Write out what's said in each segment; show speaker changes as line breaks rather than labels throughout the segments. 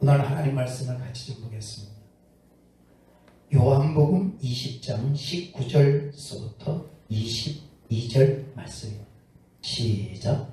오늘 하나님 말씀을 같이 좀 보겠습니다. 요한복음 20장 19절서부터 22절 말씀입니다. 시작.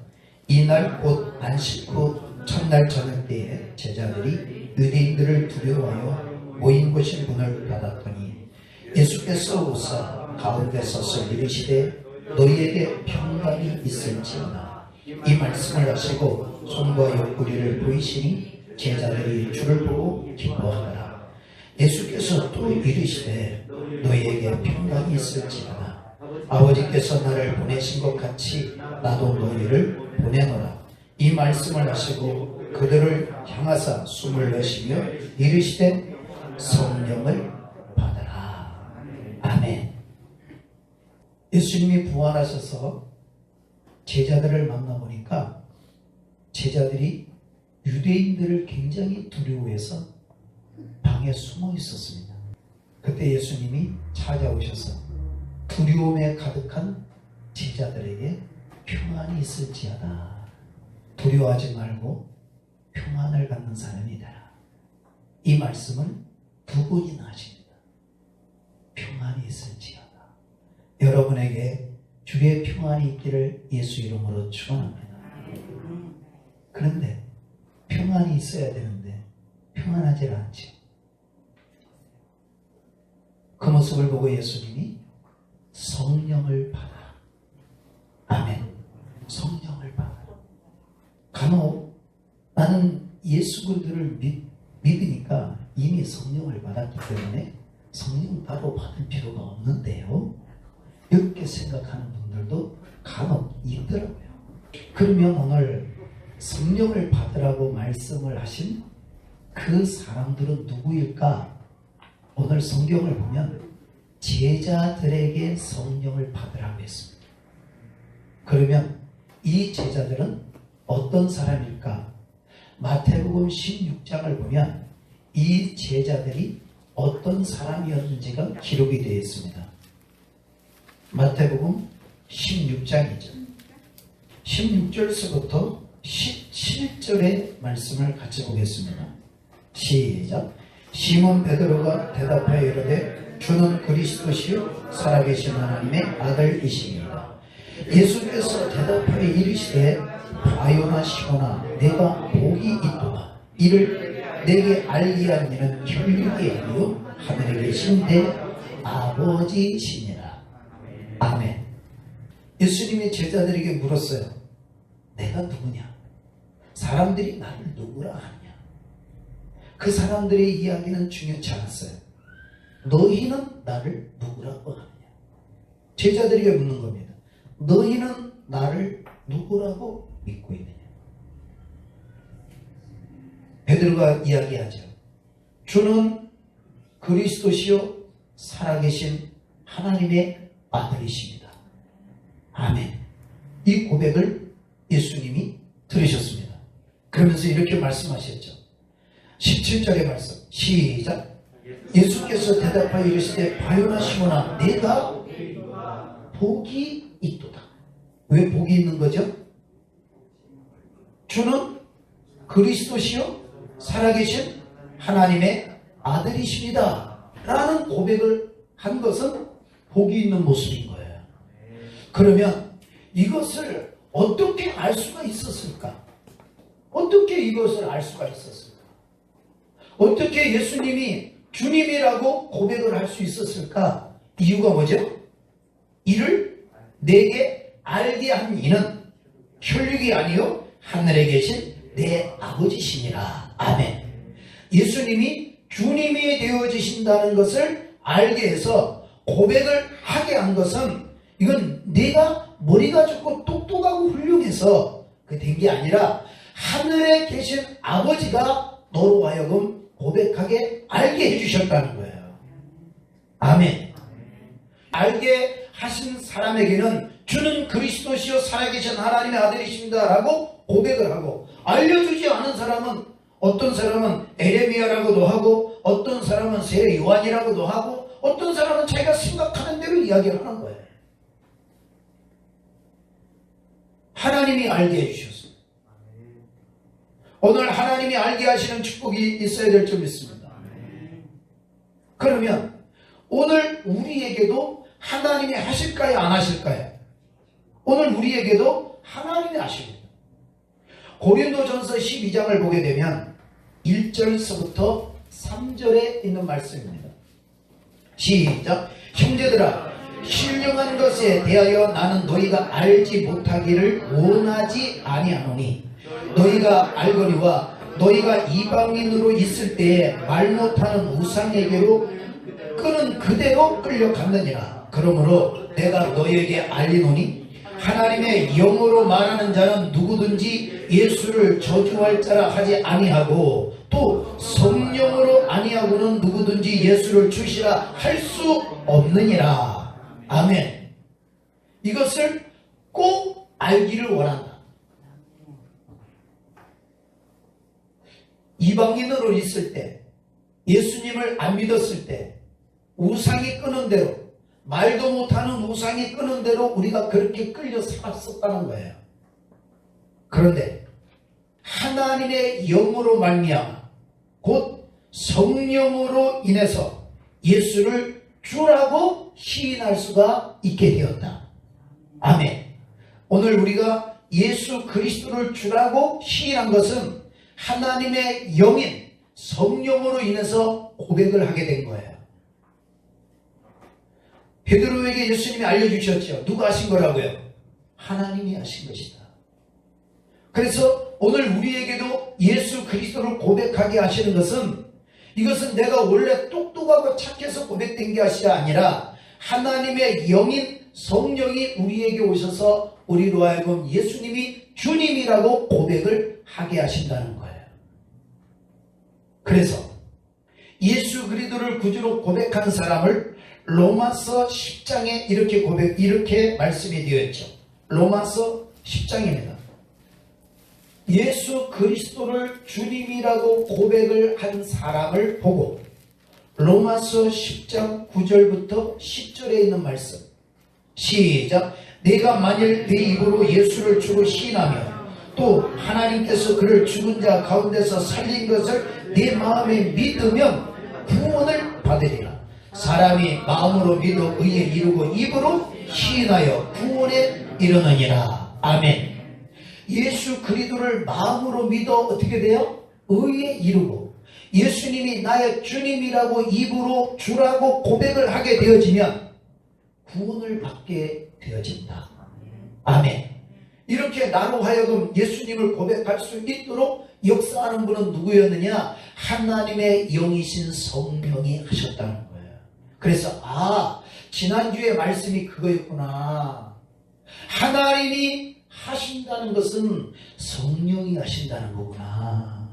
이날 곧 안식 후 첫날 저녁 때에 제자들이 유대인들을 두려워하여 모인 곳이 문을 닫았더니 예수께서 오사 가운데 서서 이르시되 너희에게 평강이 있을지어다. 이 말씀을 하시고 손과 옆구리를 보이시니 제자들이 주를 보고 기뻐하더라. 예수께서 또 이르시되 너희에게 평강이 있을지어다. 아버지께서 나를 보내신 것 같이 나도 너희를 보내노라. 이 말씀을 하시고 그들을 향하사 숨을 내쉬며 이르시되 성령을 받으라. 아멘. 예수님이 부활하셔서 제자들을 만나보니까 제자들이 유대인들을 굉장히 두려워해서 방에 숨어 있었습니다. 그때 예수님이 찾아오셔서 두려움에 가득한 제자들에게 평안이 있을지어다. 두려워하지 말고 평안을 갖는 사람이 되라. 이 말씀을 두 번이나 하십니다. 평안이 있을지어다. 여러분에게 주의 평안이 있기를 예수 이름으로 축원합니다. 그런데 평안이 있어야 되는데 평안하지 않지. 그 모습을 보고 예수님이 성령을 받아라. 아멘. 성령을 받아라. 간혹 나는 예수 그리스도를 믿으니까 이미 성령을 받았기 때문에 성령 따로 받을 필요가 없는데요. 이렇게 생각하는 분들도 간혹 있더라고요. 그러면 오늘 성령을 받으라고 말씀을 하신 그 사람들은 누구일까? 오늘 성경을 보면 제자들에게 성령을 받으라고 했습니다. 그러면 이 제자들은 어떤 사람일까? 마태복음 16장을 보면 이 제자들이 어떤 사람이었는지가 기록이 되어 있습니다. 마태복음 16장이죠. 16절서부터 17절의 말씀을 같이 보겠습니다. 시작. 시몬 베드로가 대답하여 이르되 주는 그리스도시요 살아계신 하나님의 아들이십니다. 예수께서 대답하여 이르시되 바요나 시모나 내가 복이 있도다. 이를 내게 알게 한 이는 혈육이 아니요 하늘에 계신 내 아버지시니라. 아멘. 예수님이 제자들에게 물었어요. 내가 누구냐? 사람들이 나를 누구라 하느냐? 그 사람들의 이야기는 중요치 않았어요. 너희는 나를 누구라고 하느냐? 제자들에게 묻는 겁니다. 너희는 나를 누구라고 믿고 있느냐? 베드로가 이야기하죠. 주는 그리스도시요 살아계신 하나님의 아들이십니다. 아멘. 이 고백을 예수님이 들으셨습니다. 그러면서 이렇게 말씀하셨죠. 17절의 말씀 시작. 예수께서 대답하여 이르시되 바요나 시모나 내가 복이 있도다. 왜 복이 있는 거죠? 주는 그리스도시요 살아계신 하나님의 아들이십니다 라는 고백을 한 것은 복이 있는 모습인 거예요. 그러면 이것을 어떻게 알 수가 있었을까? 어떻게 이것을 알 수가 있었을까? 어떻게 예수님이 주님이라고 고백을 할 수 있었을까? 이유가 뭐죠? 이를 내게 알게 한 이는 혈육이 아니요 하늘에 계신 내 아버지시니라. 아멘. 예수님이 주님이 되어지신다는 것을 알게 해서 고백을 하게 한 것은 이건 내가 머리가 좋고 똑똑하고 훌륭해서 그 된 게 아니라 하늘에 계신 아버지가 너로 하여금 고백하게 알게 해주셨다는 거예요. 아멘. 알게 하신 사람에게는 주는 그리스도시요 살아계신 하나님의 아들이십니다 라고 고백을 하고, 알려주지 않은 사람은 어떤 사람은 에레미야라고도 하고 어떤 사람은 새 요한이라고도 하고 어떤 사람은 자기가 생각하는 대로 이야기를 하는 거예요. 하나님이 알게 해주셨어요. 오늘 하나님이 알게 하시는 축복이 있어야 될 줄 믿습니다. 그러면 오늘 우리에게도 하나님이 하실까요? 안 하실까요? 오늘 우리에게도 하나님이 하십니다. 고린도전서 12장을 보게 되면 1절서부터 3절에 있는 말씀입니다. 시작. 형제들아, 신령한 것에 대하여 나는 너희가 알지 못하기를 원하지 아니하노니 너희가 알거니와 너희가 이방인으로 있을 때에 말 못하는 우상에게로 끄는 그대로 끌려갔느니라. 그러므로 내가 너희에게 알리노니 하나님의 영으로 말하는 자는 누구든지 예수를 저주할 자라 하지 아니하고 또 성령으로 아니하고는 누구든지 예수를 주시라 할 수 없느니라. 아멘. 이것을 꼭 알기를 원한다. 이방인으로 있을 때, 예수님을 안 믿었을 때 우상이 끄는 대로, 말도 못하는 우상이 끄는 대로 우리가 그렇게 끌려 살았었다는 거예요. 그런데 하나님의 영으로 말미암아 곧 성령으로 인해서 예수를 주라고 시인할 수가 있게 되었다. 아멘. 오늘 우리가 예수 그리스도를 주라고 시인한 것은 하나님의 영인 성령으로 인해서 고백을 하게 된 거예요. 베드로에게 예수님이 알려주셨죠. 누가 하신 거라고요? 하나님이 하신 것이다. 그래서 오늘 우리에게도 예수 그리스도를 고백하게 하시는 것은, 이것은 내가 원래 똑똑하고 착해서 고백된 것이 아니라 하나님의 영인 성령이 우리에게 오셔서 우리로 하여금 예수님이 주님이라고 고백을 하게 하신다는 거예요. 그래서 예수 그리스도를 구주로 고백한 사람을 로마서 10장에 이렇게 말씀이 되어 있죠. 로마서 10장입니다. 예수 그리스도를 주님이라고 고백을 한 사람을 보고 로마서 10장 9절부터 10절에 있는 말씀. 시작. 내가 만일 내 입으로 예수를 주로 시인하며 또 하나님께서 그를 죽은 자 가운데서 살린 것을 내 마음에 믿으면 구원을 받으리라. 사람이 마음으로 믿어 의에 이르고 입으로 시인하여 구원에 이르느니라. 아멘. 예수 그리스도를 마음으로 믿어 어떻게 돼요? 의에 이르고 예수님이 나의 주님이라고 입으로 주라고 고백을 하게 되어지면 구원을 받게 되어진다. 아멘. 이렇게 나로 하여금 예수님을 고백할 수 있도록 역사하는 분은 누구였느냐? 하나님의 영이신 성령이 하셨다는 거예요. 그래서 지난주에 말씀이 그거였구나. 하나님이 하신다는 것은 성령이 하신다는 거구나.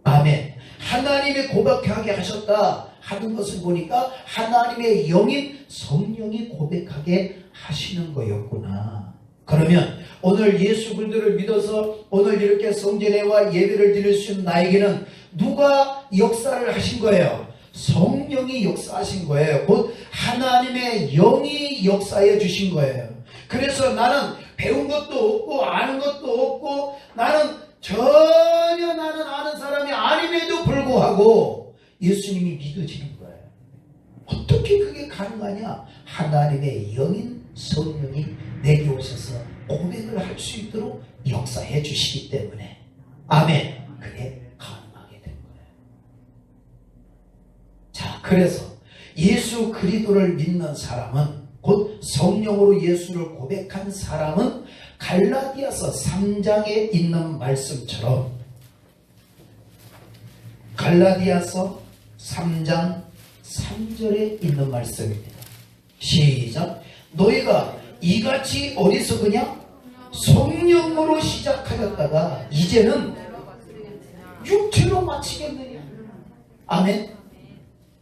아멘. 하나님이 고백하게 하셨다 하는 것을 보니까 하나님의 영인 성령이 고백하게 하시는 거였구나. 그러면 오늘 예수 그리스도를 믿어서 오늘 이렇게 성전에와 예배를 드릴 수 있는 나에게는 누가 역사를 하신 거예요? 성령이 역사하신 거예요. 곧 하나님의 영이 역사해 주신 거예요. 그래서 나는 배운 것도 없고 아는 것도 없고 전혀 나는 아는 사람이 아님에도 불구하고 예수님이 믿어지는 거예요. 어떻게 그게 가능하냐? 하나님의 영인 성령이 내게 오셔서 고백을 할 수 있도록 역사해 주시기 때문에. 아멘. 그게 가능하게 된 거예요. 자, 그래서 예수 그리스도를 믿는 사람은, 곧 성령으로 예수를 고백한 사람은 갈라디아서 3장에 있는 말씀처럼, 갈라디아서 3장 3절에 있는 말씀입니다. 시작. 너희가 이같이 어리석으냐? 성령으로 시작하였다가 이제는 육체로 마치겠느냐? 아멘.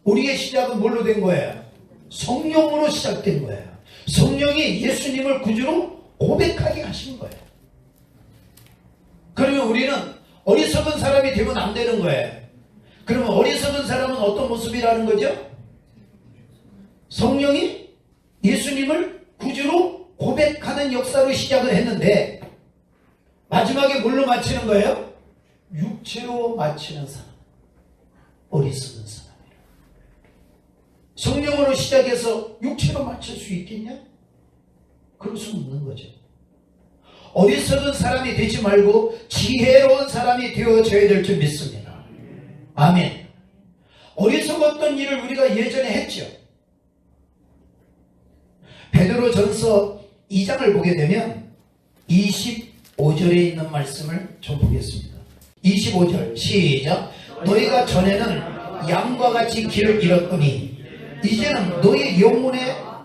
우리의 시작은 뭘로 된 거예요? 성령으로 시작된 거예요. 성령이 예수님을 구주로 고백하게 하신 거예요. 그러면 우리는 어리석은 사람이 되면 안 되는 거예요. 그러면 어리석은 사람은 어떤 모습이라는 거죠? 성령이 예수님을 구주로 고백하는 역사로 시작을 했는데 마지막에 뭘로 마치는 거예요? 육체로 맞추는 사람, 어리석은 사람이라. 성령으로 시작해서 육체로 맞출 수 있겠냐? 그럴 수 없는 거죠. 어리석은 사람이 되지 말고 지혜로운 사람이 되어져야 될 줄 믿습니다. 아멘. 어리석었던 일을 우리가 예전에 했죠. 베드로전서 2장을 보게 되면 25절에 있는 말씀을 좀 보겠습니다. 25절 시작. 너희가 전에는 양과 같이 길을 잃었더니 이제는 너희 영혼의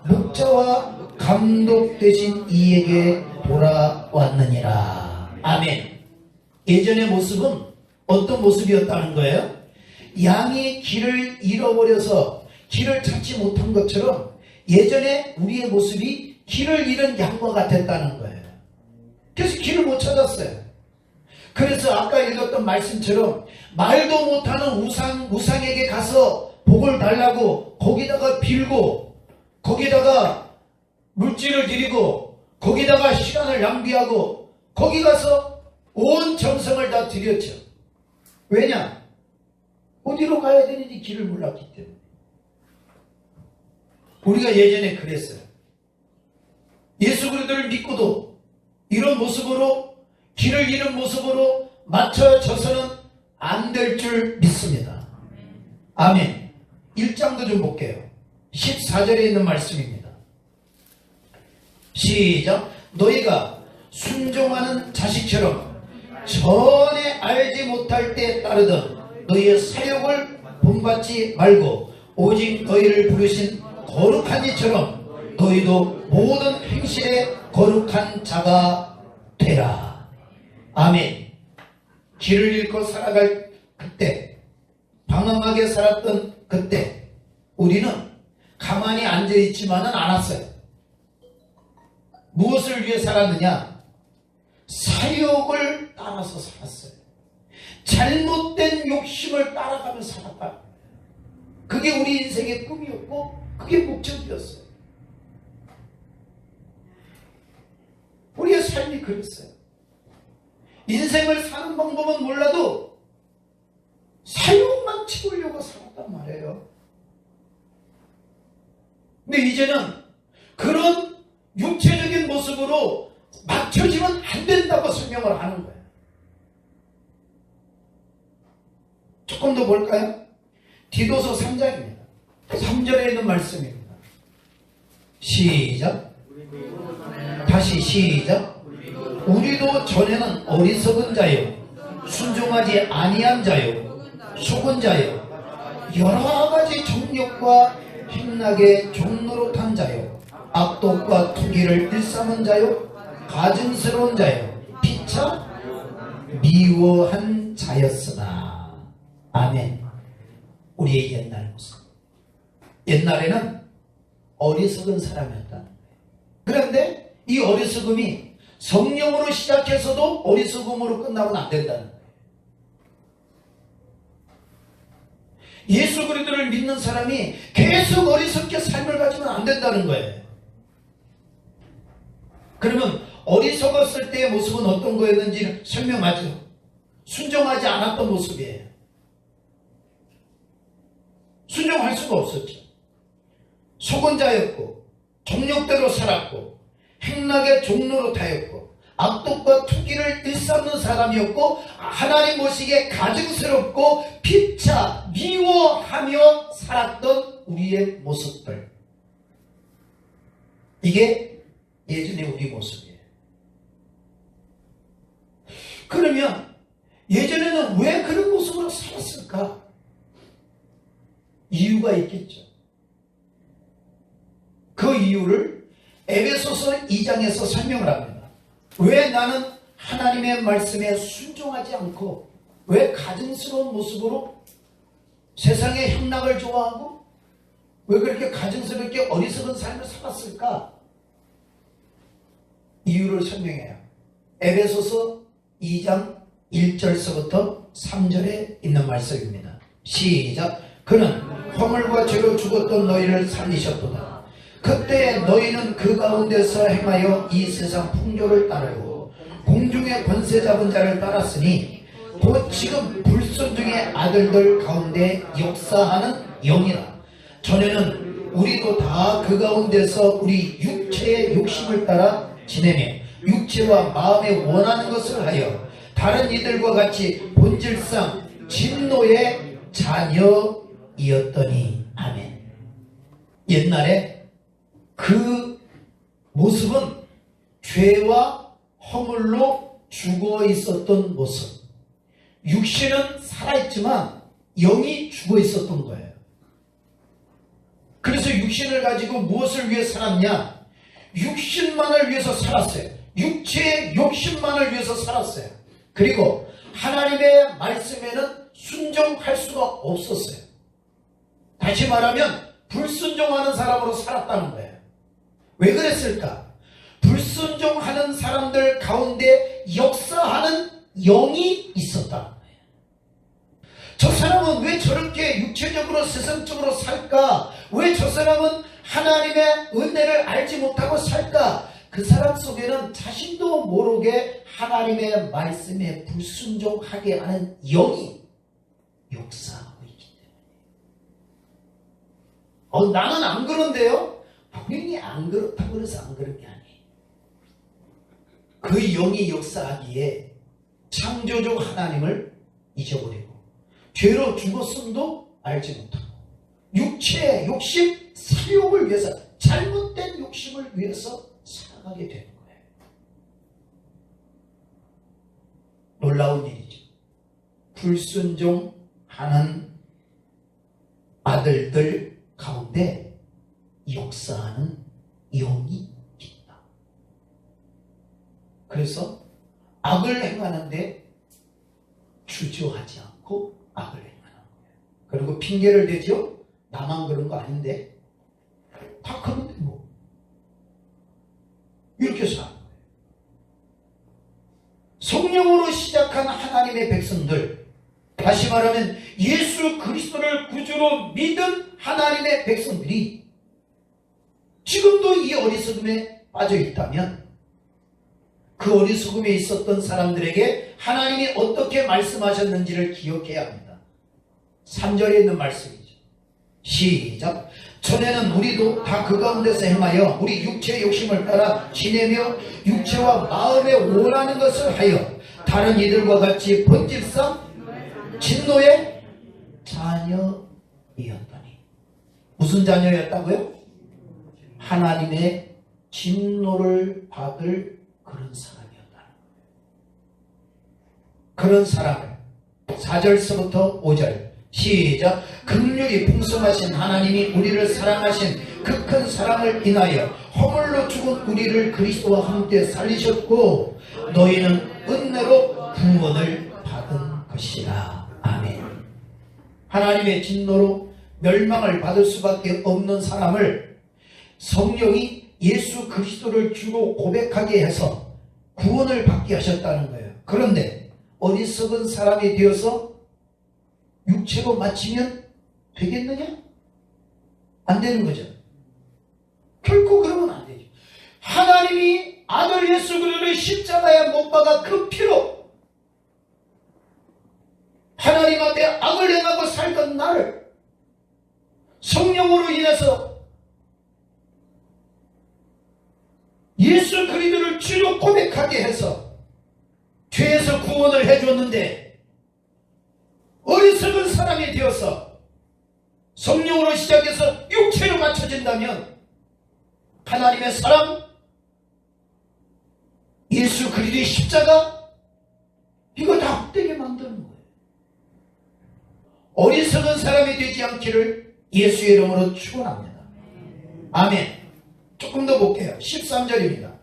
목자와 감독 되신 이에게 돌아왔느니라. 아멘. 예전의 모습은 어떤 모습이었다는 거예요? 양이 길을 잃어버려서 길을 찾지 못한 것처럼 예전에 우리의 모습이 길을 잃은 양과 같았다는 거예요. 그래서 길을 못 찾았어요. 그래서 아까 읽었던 말씀처럼 말도 못하는 우상에게 가서 복을 달라고 거기다가 빌고 거기다가 물질을 드리고 거기다가 시간을 낭비하고 거기 가서 온 정성을 다 드렸죠. 왜냐? 어디로 가야 되는지 길을 몰랐기 때문에. 우리가 예전에 그랬어요. 예수 그리스도를 믿고도 이런 모습으로 길을 잃은 모습으로 맞춰져서는 안 될 줄 믿습니다. 아멘. 1장도 좀 볼게요. 14절에 있는 말씀입니다. 시작. 너희가 순종하는 자식처럼 전에 알지 못할 때 따르던 너희의 사욕을 본받지 말고 오직 너희를 부르신 거룩한 이처럼 너희도 모든 행실에 거룩한 자가 되라. 아멘. 길을 잃고 살아갈 그때, 방황하게 살았던 그때 우리는 가만히 앉아있지만은 않았어요. 무엇을 위해 살았느냐? 사욕을 따라서 살았어요. 잘못된 욕심을 따라가며 살았다. 그게 우리 인생의 꿈이었고 그게 목적이었어요. 우리의 삶이 그랬어요. 인생을 사는 방법은 몰라도 사욕만 채우려고 살았단 말이에요. 근데 이제는 그런 육체적인 모습으로 맞춰지면 안 된다고 설명을 하는 거예요. 조금 더 볼까요? 디도서 3장입니다. 3절에 있는 말씀입니다. 시작. 다시 시작. 우리도 전에는 어리석은 자요, 순종하지 아니한 자요, 속은 자요, 여러 가지 정욕과 행락의 종노릇한 자요, 악독과 투기를 일삼은 자요, 가증스러운 자요, 피차 미워한 자였으나. 아멘. 우리의 옛날 모습. 옛날에는 어리석은 사람이었다는 거예요. 그런데 이 어리석음이 성령으로 시작해서도 어리석음으로 끝나고는 안 된다는 거예요. 예수 그리스도를 믿는 사람이 계속 어리석게 삶을 가지면 안 된다는 거예요. 그러면 어리석었을 때의 모습은 어떤 거였는지 설명하죠. 순종하지 않았던 모습이에요. 순종할 수가 없었죠. 속은 자였고 정욕대로 살았고 행락의 종로로 타였고 악독과 투기를 일삼는 사람이었고 하나님 보시기에 가증스럽고 피차 미워하며 살았던 우리의 모습들. 이게 예전의 우리 모습이에요. 그러면 예전에는 왜 그런 모습으로 살았을까? 이유가 있겠죠. 그 이유를 에베소서 2장에서 설명을 합니다. 왜 나는 하나님의 말씀에 순종하지 않고 왜 가증스러운 모습으로 세상의 향락을 좋아하고 왜 그렇게 가증스럽게 어리석은 삶을 살았을까? 이유를 설명해요. 에베소서 2장 1절서부터 3절에 있는 말씀입니다. 시작. 그는 허물과 죄로 죽었던 너희를 살리셨도다. 그때 너희는 그 가운데서 행하여 이 세상 풍조를 따르고 공중의 권세 잡은 자를 따랐으니 곧 지금 불순종의 아들들 가운데 역사하는 영이라. 전에는 우리도 다 그 가운데서 우리 육체의 욕심을 따라 지내며 육체와 마음에 원하는 것을 하여 다른 이들과 같이 본질상 진노의 자녀이었더니. 아멘. 옛날에 그 모습은 죄와 허물로 죽어 있었던 모습. 육신은 살아있지만 영이 죽어 있었던 거예요. 그래서 육신을 가지고 무엇을 위해 살았냐? 육신만을 위해서 살았어요. 육체의 욕심만을 위해서 살았어요. 그리고 하나님의 말씀에는 순종할 수가 없었어요. 다시 말하면 불순종하는 사람으로 살았다는 거예요. 왜 그랬을까? 불순종하는 사람들 가운데 역사하는 영이 있었다는 거예요. 저 사람은 왜 저렇게 육체적으로 세상적으로 살까? 왜 저 사람은 하나님의 은혜를 알지 못하고 살까? 그 사람 속에는 자신도 모르게 하나님의 말씀에 불순종하게 하는 영이 역사하고 있기 때문에. 나는 안 그런데요? 본인이 안 그렇다고 그래서 안 그런 게 아니에요. 그 영이 역사하기에 창조주 하나님을 잊어버리고 죄로 죽었음도 알지 못하고 육체의 욕심, 사욕을 위해서, 잘못된 욕심을 위해서 살아가게 되는 거예요. 놀라운 일이죠. 불순종하는 아들들 가운데 역사하는 영이 있다. 그래서 악을 행하는데 주저하지 않고 악을 행하는 거예요. 그리고 핑계를 대죠. 나만 그런 거 아닌데 다 그런데 뭐 이렇게 사는 거예요. 성령으로 시작한 하나님의 백성들, 다시 말하면 예수 그리스도를 구주로 믿은 하나님의 백성들이 지금도 이 어리석음에 빠져 있다면 그 어리석음에 있었던 사람들에게 하나님이 어떻게 말씀하셨는지를 기억해야 합니다. 3절에 있는 말씀이죠. 시작. 전에는 우리도 다 그 가운데서 행하여 우리 육체의 욕심을 따라 지내며 육체와 마음에 원하는 것을 하여 다른 이들과 같이 본질상 진노의 자녀이었더니. 무슨 자녀였다고요? 하나님의 진노를 받을 그런 사람이었다는 거예요. 그런 사람을 4절서부터 5절 시작. 긍휼이 풍성하신 하나님이 우리를 사랑하신 그 큰 사랑을 인하여 허물로 죽은 우리를 그리스도와 함께 살리셨고 너희는 은혜로 구원을 받은 것이라. 아멘. 하나님의 진노로 멸망을 받을 수밖에 없는 사람을 성령이 예수 그리스도를 주로 고백하게 해서 구원을 받게 하셨다는 거예요. 그런데 어리석은 사람이 되어서 육체로 마치면 되겠느냐? 안 되는 거죠. 결코 그러면 안 되죠. 하나님이 아들 예수 그리스도를 십자가에 못 박아 그 피로 하나님 앞에 악을 행하고 살던 나를 성령으로 인해서 예수 그리스도를 주로 고백하게 해서 죄에서 구원을 해줬는데 어리석은 사람이 되어서 성령으로 시작해서 육체로 맞춰진다면 하나님의 사랑, 예수 그리스도의 십자가, 이거 다 헛되게 만드는 거예요. 어리석은 사람이 되지 않기를 예수의 이름으로 축원합니다. 아멘. 조금 더 볼게요. 13절입니다.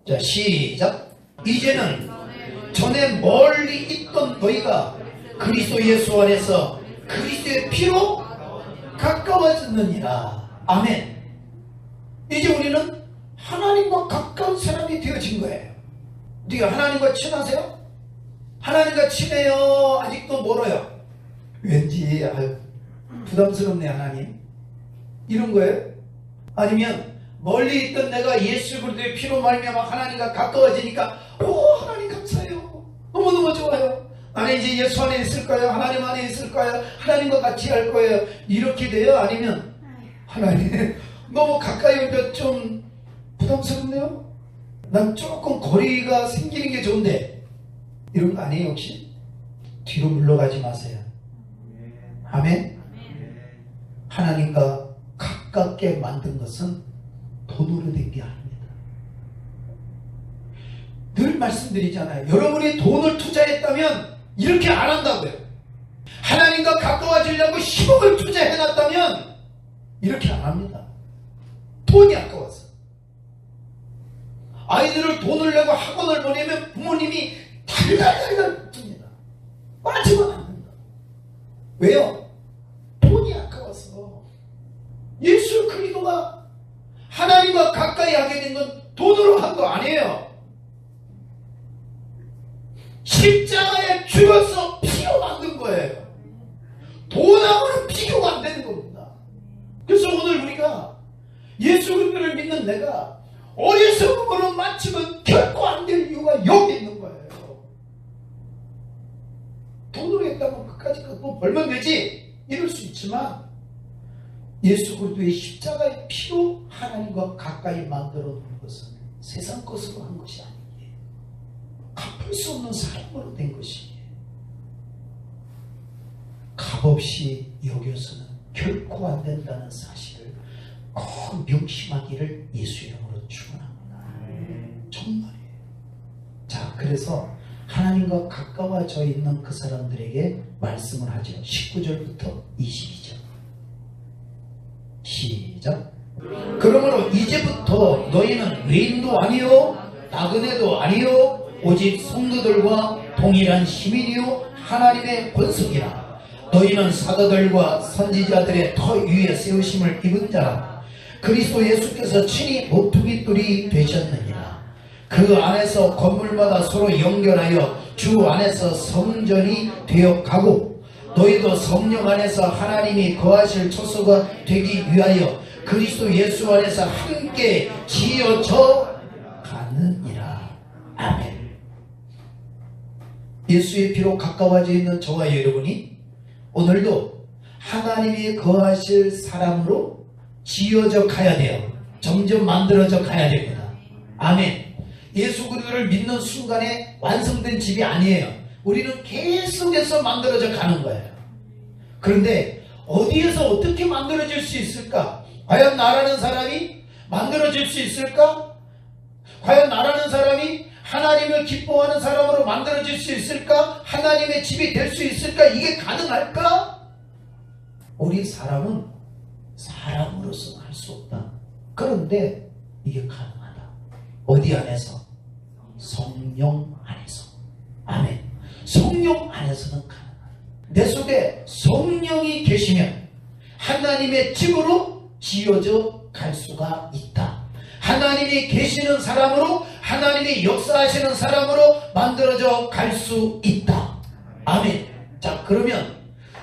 자, 시작. 이제는 전에 멀리 있던 너희가 그리스도 예수 안에서 그리스도의 피로 가까워졌느니라. 아멘. 이제 우리는 하나님과 가까운 사람이 되어진 거예요. 네가 하나님과 친하세요? 하나님과 친해요? 아직도 멀어요? 왠지 부담스럽네 하나님, 이런 거예요? 아니면 멀리 있던 내가 예수 그리스도의 피로 말미암아 하나님과 가까워지니까 오 하나님 감사해요, 너무너무 좋아요, 나는 이제 예수 안에 있을 거예요. 하나님 안에 있을 거예요. 하나님과 같이 할 거예요. 이렇게 돼요? 아니면 하나님 너무 가까이 오면 좀 부담스럽네요. 난 조금 거리가 생기는 게 좋은데 이런 거 아니에요 혹시? 뒤로 물러가지 마세요. 아멘. 하나님과 가깝게 만든 것은 돈으로 된 게 아닙니다. 늘 말씀드리잖아요. 여러분이 돈을 투자했다면 이렇게 안 한다고요. 하나님과 가까워지려고 10억을 투자해놨다면 이렇게 안 합니다. 돈이 아까워서. 아이들을 돈을 내고 학원을 보내면 부모님이 달달달달 줍니다. 빠지면 안 된다. 왜요? 돈이 아까워서. 예수 그리스도가 하나님과 가까이 하게 된 건 돈으로 한 거 아니에요. 십자가에 죽어서 피로 만든 거예요. 돈하고는 비교가 안 되는 겁니다. 그래서 오늘 우리가 예수 그리스도를 믿는 내가 어리석음으로 맞추면 결코 안 될 이유가 여기 있는 거예요. 돈으로 했다고 끝까지 그거 벌면 되지 이럴 수 있지만 예수 그리스도의 십자가의 피로 하나님과 가까이 만들어 놓은 것은 세상 것으로 한 것이 아니에요. 갚을 수 없는 사랑으로 된 것이에요. 값없이 여겨서는 결코 안 된다는 사실을 꼭 명심하기를 예수 이름으로 축원합니다. 정말이에요. 자, 그래서 하나님과 가까워져 있는 그 사람들에게 말씀을 하죠. 19절부터 22절. 시작. 그러므로 이제부터 너희는 외인도 아니요 나그네도 아니요 오직 성도들과 동일한 시민이요 하나님의 권속이라. 너희는 사도들과 선지자들의 터 위에 세우심을 입은 자라. 그리스도 예수께서 친히 모퉁이 돌이 되셨느니라. 그 안에서 건물마다 서로 연결하여 주 안에서 성전이 되어 가고 너희도 성령 안에서 하나님이 거하실 처소가 되기 위하여 그리스도 예수 안에서 함께 지어져 가느니라. 아멘. 예수의 피로 가까워져 있는 저와 여러분이 오늘도 하나님이 거하실 사람으로 지어져 가야 돼요. 점점 만들어져 가야 됩니다. 아멘. 예수 그리스도를 믿는 순간에 완성된 집이 아니에요. 우리는 계속해서 만들어져 가는 거예요. 그런데 어디에서 어떻게 만들어질 수 있을까? 과연 나라는 사람이 만들어질 수 있을까? 과연 나라는 사람이 하나님을 기뻐하는 사람으로 만들어질 수 있을까? 하나님의 집이 될 수 있을까? 이게 가능할까? 우리 사람은 사람으로서는 할 수 없다. 그런데 이게 가능하다. 어디 안에서? 성령 안에서. 아멘. 성령 안에서는 가능하다. 내 속에 성령이 계시면 하나님의 집으로 지어져 갈 수가 있다. 하나님이 계시는 사람으로 하나님이 역사하시는 사람으로 만들어져 갈 수 있다. 아멘. 자, 그러면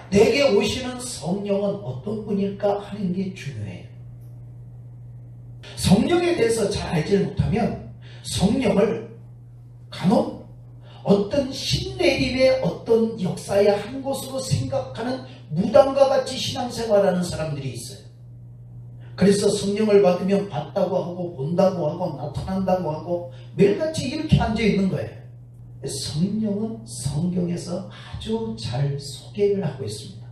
내게 오시는 성령은 어떤 분일까 하는 게 중요해요. 성령에 대해서 잘 알지 못하면 성령을 간혹 어떤 신내림의 어떤 역사의 한 곳으로 생각하는 무당과 같이 신앙생활하는 사람들이 있어요. 그래서 성령을 받으면 봤다고 하고 본다고 하고 나타난다고 하고 매일같이 이렇게 앉아있는 거예요. 성령은 성경에서 아주 잘 소개를 하고 있습니다.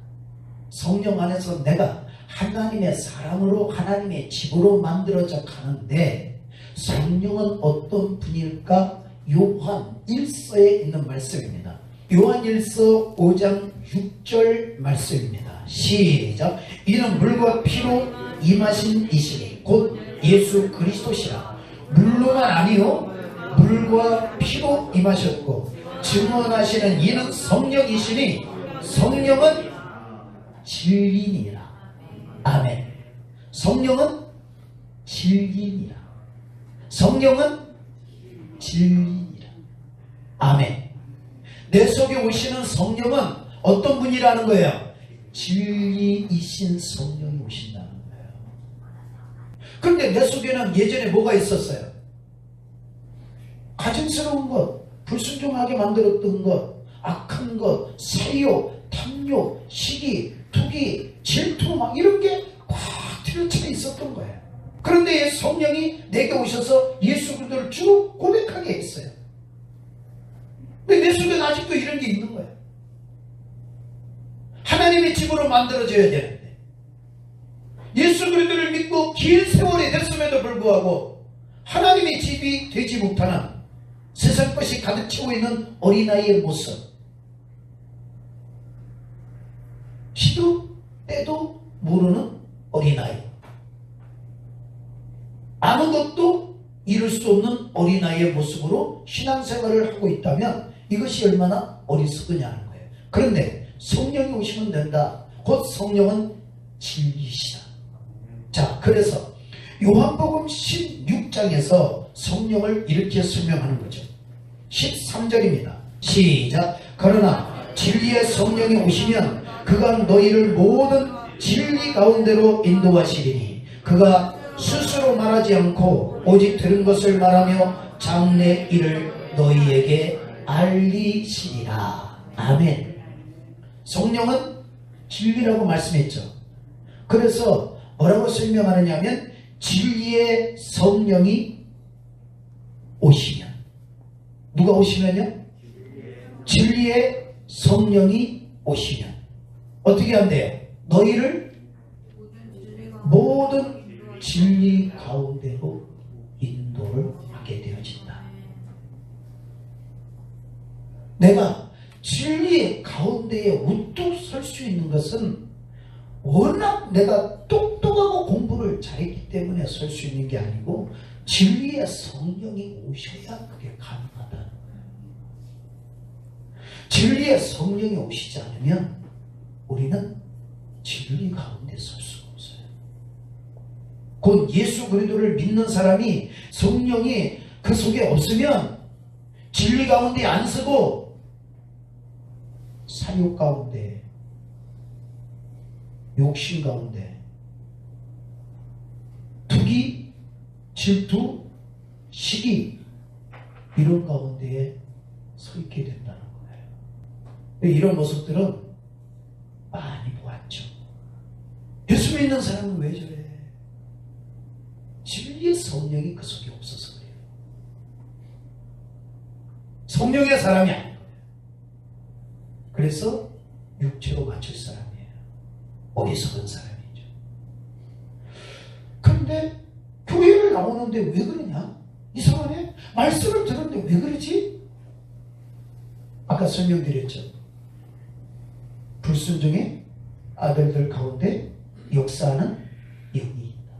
성령 안에서 내가 하나님의 사람으로 하나님의 집으로 만들어져 가는데 성령은 어떤 분일까? 요한 1서에 있는 말씀입니다. 요한 1서 5장 6절 말씀입니다. 시작. 이는 물과 피로 임하신 이시니 곧 예수 그리스도시라. 물로만 아니요 물과 피로 임하셨고 증언하시는 이는 성령이시니 성령은 진리니라. 아멘. 성령은 진리니라. 성령은 진리니라. 아멘. 내 속에 오시는 성령은 어떤 분이라는 거예요? 진리이신 성령이 오신다는 거예요. 그런데 내 속에는 예전에 뭐가 있었어요? 가증스러운 것, 불순종하게 만들었던 것, 악한 것, 사욕, 탐욕, 시기, 투기, 질투 막 이런 게 꽉 들어차 있었던 거예요. 그런데 성령이 내게 오셔서 예수 그리스도를 쭉 고백하게 했어요. 근데 내 속에는 아직도 이런 게 있는 거예요. 하나님의 집으로 만들어져야 되는데 예수 그리스도를 믿고 긴 세월이 됐음에도 불구하고 하나님의 집이 되지 못하는 세상 것이 가득 채워 있는 어린아이의 모습, 시도 때도 모르는 어린아이, 아무것도 이룰 수 없는 어린아이의 모습으로 신앙생활을 하고 있다면 이것이 얼마나 어리석으냐는 거예요. 그런데 성령이 오시면 된다. 곧 성령은 진리시다. 자, 그래서 요한복음 16장에서 성령을 이렇게 설명하는 거죠. 13절입니다. 시작. 그러나 진리의 성령이 오시면 그가 너희를 모든 진리 가운데로 인도하시리니 그가 스스로 말하지 않고 오직 들은 것을 말하며 장래 일을 너희에게 알리시리라. 아멘. 성령은 진리라고 말씀했죠. 그래서 뭐라고 설명하느냐면 진리의 성령이 오시면, 누가 오시면요? 진리의 성령이 오시면 어떻게 한대요? 너희를 모든 진리 가운데로 인도를 하게 되어진다. 내가 진리 가운데에 우뚝 설 수 있는 것은 워낙 내가 똑똑하고 공부를 잘했기 때문에 설 수 있는 게 아니고 진리의 성령이 오셔야 그게 가능하다는 거예요. 진리의 성령이 오시지 않으면 우리는 진리 가운데 설 수가 없어요. 곧 예수 그리스도를 믿는 사람이 성령이 그 속에 없으면 진리 가운데 안 서고 사욕 가운데, 욕심 가운데, 투기, 질투, 시기 이런 가운데에 서 있게 된다는 거예요. 이런 모습들은 많이 보았죠. 예수 믿는 사람은 왜 저래? 진리의 성령이 그 속에 없어서 그래요. 성령의 사람이 아닌 거예요. 그래서 육체로 맞출 사람이에요. 어리석은 사람이죠. 그런데 교회를 나오는데 왜 그러냐? 이상하네. 말씀을 들었는데 왜 그러지? 아까 설명드렸죠. 불순종의 아들들 가운데 역사하는 영이 있다.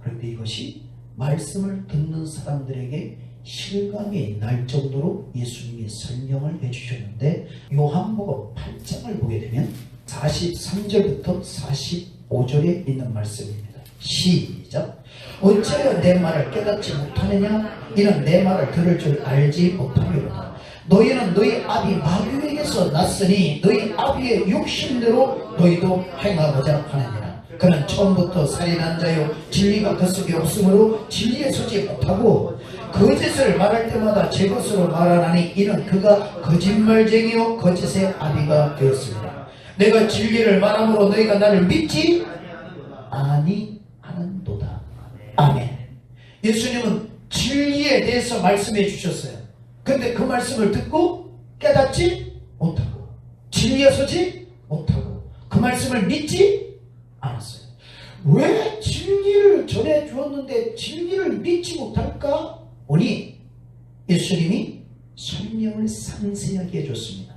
그런데 이것이 말씀을 듣는 사람들에게 실감이 날 정도로 예수님이 설명을 해주셨는데 요한복음 8장을 보게 되면 43절부터 45절에 있는 말씀입니다. 시작. 어찌하여 내 말을 깨닫지 못하느냐? 이는 내 말을 들을 줄 알지 못함이로다. 너희는 너희 아비 마귀에게서 났으니 너희 아비의 욕심대로 너희도 행하고자 하느니라. 그는 처음부터 살인한 자요 진리가 그 속에 없으므로 진리에 서지 못하고 거짓을 말할 때마다 제 것으로 말하나니 이는 그가 거짓말쟁이요 거짓의 아비가 되었습니다. 내가 진리를 말함으로 너희가 나를 믿지 아니하는도다. 아멘. 예수님은 진리에 대해서 말씀해 주셨어요. 근데 그 말씀을 듣고 깨닫지 못하고 진리에 서지 못하고 그 말씀을 믿지 않았어요. 왜 진리를 전해 주었는데 진리를 믿지 못할까? 보니 예수님이 설명을 상세하게 해줬습니다.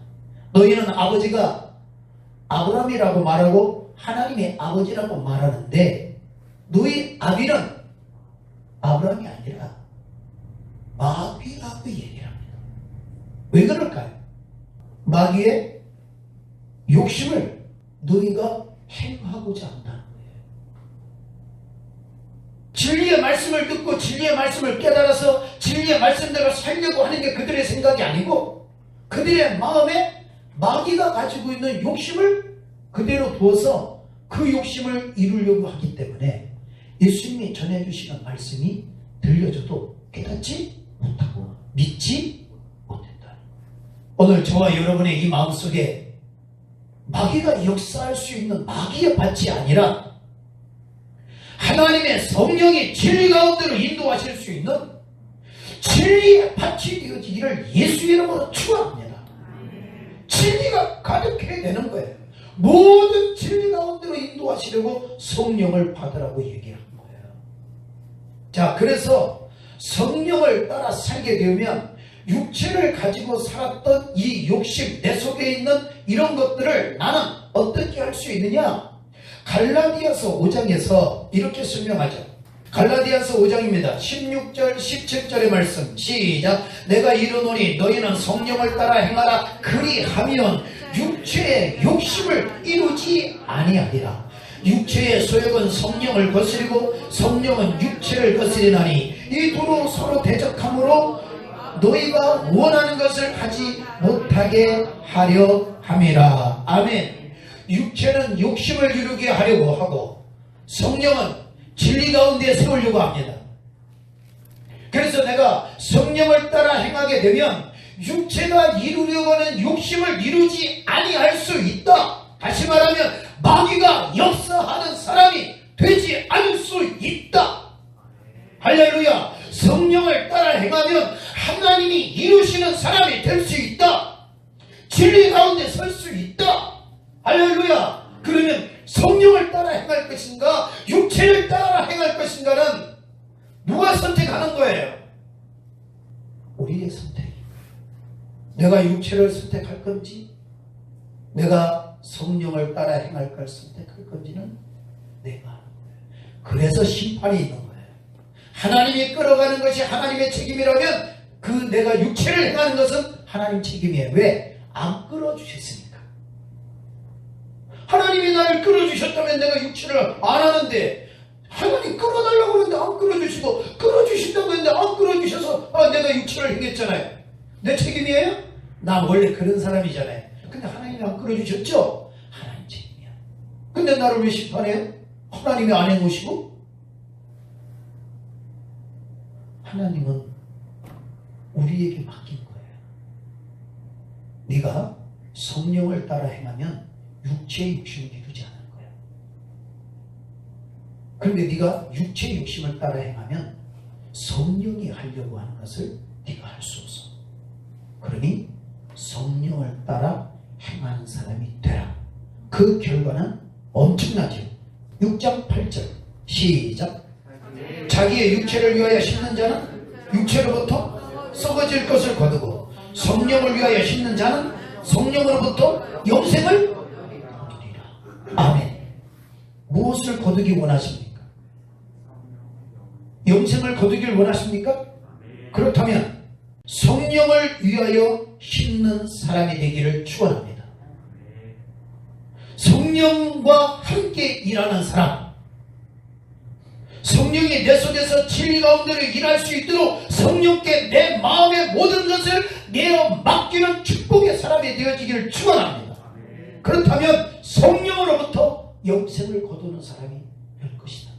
너희는 아버지가 아브라함이라고 말하고 하나님의 아버지라고 말하는데 너희 아비는 아브라함이 아니라 마귀라고 얘기합니다. 왜 그럴까요? 마귀의 욕심을 너희가 행하고자 한다는 거예요. 진리의 말씀을 듣고 진리의 말씀을 깨달아서 진리의 말씀대로 살려고 하는 게 그들의 생각이 아니고 그들의 마음에 마귀가 가지고 있는 욕심을 그대로 두어서 그 욕심을 이루려고 하기 때문에 예수님이 전해주시는 말씀이 들려줘도 깨닫지 못하고 믿지 못했다. 오늘 저와 여러분의 이 마음속에 마귀가 역사할 수 있는 마귀의 밭이 아니라 하나님의 성령이 진리 가운데로 인도하실 수 있는 진리의 밭이 되어지기를 예수 이름으로 축원합니다. 진리가 가득해야 되는 거예요. 모든 진리 가운데로 인도하시려고 성령을 받으라고 얘기하는 거예요. 자, 그래서 성령을 따라 살게 되면 육체를 가지고 살았던 이 욕심, 내 속에 있는 이런 것들을 나는 어떻게 할 수 있느냐? 갈라디아서 5장에서 이렇게 설명하죠. 갈라디아서 5장입니다. 16절 17절의 말씀 시작. 내가 이르노니 너희는 성령을 따라 행하라. 그리하면 육체의 욕심을 이루지 아니하리라. 육체의 소욕은 성령을 거스리고 성령은 육체를 거스리나니 이 두로 서로 대적함으로 너희가 원하는 것을 하지 못하게 하려 함이라. 아멘. 육체는 욕심을 이루게 하려고 하고 성령은 진리 가운데 세우려고 합니다. 그래서 내가 성령을 따라 행하게 되면 육체가 이루려고 하는 욕심을 이루지 아니할 수 있다. 다시 말하면 마귀가 역사하는 사람이 되지 않을 수 있다. 할렐루야. 성령을 따라 행하면 하나님이 이루시는 사람이 될 수 있다. 진리 가운데 설 수 있다. 할렐루야. 그러면 성령을 따라 행할 것인가 육체를 따라 행할 것인가는 누가 선택하는 거예요? 우리의 선택. 내가 육체를 선택할 건지 내가 성령을 따라 행할 걸 선택할 건지는 내가 하는 거예요. 그래서 심판이 있는 거예요. 하나님이 끌어가는 것이 하나님의 책임이라면 그 내가 육체를 행하는 것은 하나님 책임이에요. 왜? 안 끌어주셨으니까. 하나님이 나를 끌어주셨다면 내가 육체를 안 하는데 하나님 끌어달라고 그러는데 안 끌어주시고 끌어주신다고 했는데 안 끌어주셔서 내가 육체를 행했잖아요. 내 책임이에요? 나 원래 그런 사람이잖아요. 근데 하나님이 안 끌어주셨죠? 하나님 책임이야. 근데 나를 왜 심판해요? 하나님이 안 해놓으시고? 하나님은 우리에게 맡긴 거예요. 네가 성령을 따라 행하면 육체의 욕심을 이루지 않을 거야. 그런데 네가 육체의 욕심을 따라 행하면 성령이 하려고 하는 것을 네가 할 수 없어. 그러니 성령을 따라 행하는 사람이 되라. 그 결과는 엄청나죠. 6장 8절 시작. 자기의 육체를 위하여 심는 자는 육체로부터 썩어질 것을 거두고 성령을 위하여 심는 자는 성령으로부터 영생을 거두리라. 아멘. 무엇을 거두기 원하십니까? 영생을 거두길 원하십니까? 그렇다면 성령을 위하여 심는 사람이 되기를 축원합니다. 성령과 함께 일하는 사람, 성령이 내 속에서 진리 가운데로 일할 수 있도록 성령께 내 마음의 모든 것을 내어 맡기는 축복의 사람이 되어지기를 축원합니다. 그렇다면 성령으로부터 영생을 거두는 사람이 될 것이다.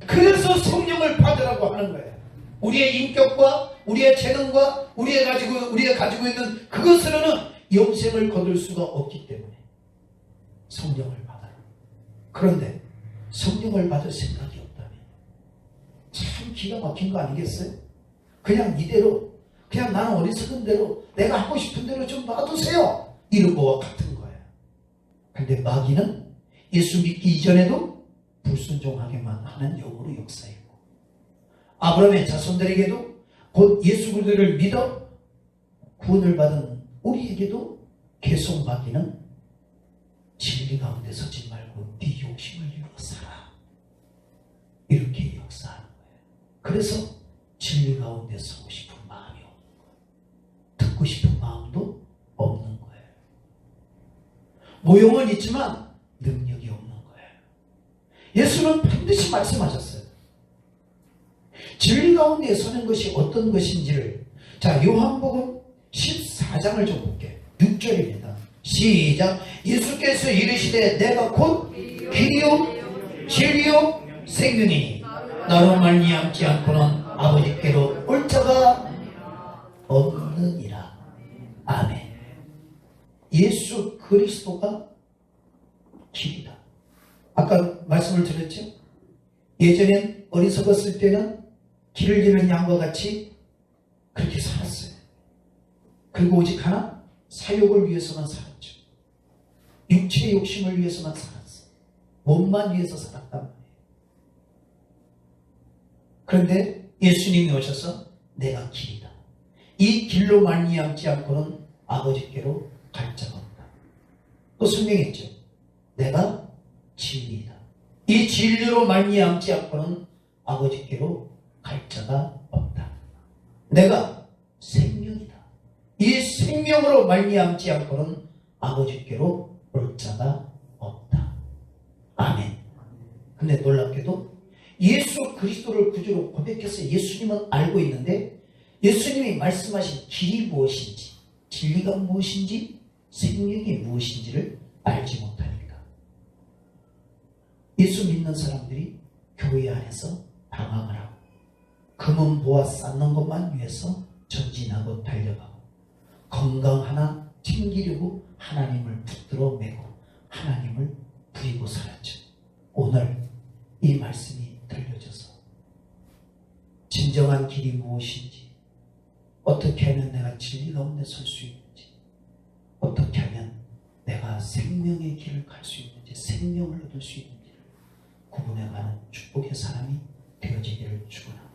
그래서 성령을 받으라고 하는 거예요. 우리의 인격과 우리의 재능과 우리가 가지고 있는 그것으로는 영생을 거둘 수가 없기 때문에 성령을 받아라. 그런데 성령을 받을 생각이 없다면 참 기가 막힌 거 아니겠어요? 그냥 이대로 그냥 나는 어리석은 대로 내가 하고 싶은 대로 좀 놔두세요. 이런 거와 같은 거예요. 근데 마귀는 예수 믿기 이전에도 불순종하게만 하는 영으로 역사했고 아브라함의 자손들에게도 곧 예수 그리스도를 믿어 구원을 받은 우리에게도 계속 마귀는 진리 가운데 서지 말고 네 욕심을 이루어 살아. 이렇게 역사하는 거예요. 그래서 진리 가운데 서고 싶은 마음이 없는 거예요. 듣고 싶은 마음도 없는 거예요. 모형은 있지만 능력이 없는 거예요. 예수는 반드시 말씀하셨어요. 진리 가운데 서는 것이 어떤 것인지를 자 요한복음 14장을 좀 볼게요. 6절입니다. 시작. 예수께서 이르시되 내가 곧 길이요 진리요 생명이니 나로 말미암지 않고는 아버지께로 올 자가 없느니라. 예수 그리스도가 길이다. 아까 말씀을 드렸죠? 예전엔 어리석었을 때는 길을 잃은 양과 같이 그렇게 살았어요. 그리고 오직 하나, 사욕을 위해서만 살았죠. 육체의 욕심을 위해서만 살았어요. 몸만 위해서 살았단 말이에요. 그런데 예수님이 오셔서 내가 길이다. 이 길로 말미암지 않고는 아버지께로 갈 자가 없다. 또 설명했죠. 내가 진리이다. 이 진리로 말미암지 않고는 아버지께로 갈 자가 없다. 내가 생명이다. 이 생명으로 말미암지 않고는 아버지께로 올 자가 없다. 아멘. 근데 놀랍게도 예수 그리스도를 구주로 고백해서 예수님은 알고 있는데 예수님이 말씀하신 길이 무엇인지, 진리가 무엇인지, 생명이 무엇인지를 알지 못하니까 예수 믿는 사람들이 교회 안에서 방황을 하고 금은 보아 쌓는 것만 위해서 전진하고 달려가고 건강 하나 챙기려고 하나님을 붙들어 매고 하나님을 부리고 살았죠. 오늘 이 말씀이 들려져서 진정한 길이 무엇인지, 어떻게 하면 내가 진리 가운데 설 수 있는지, 어떻게 하면 내가 생명의 길을 갈 수 있는지, 생명을 얻을 수 있는지를 구분해가는 축복의 사람이 되어지기를 축원합니다.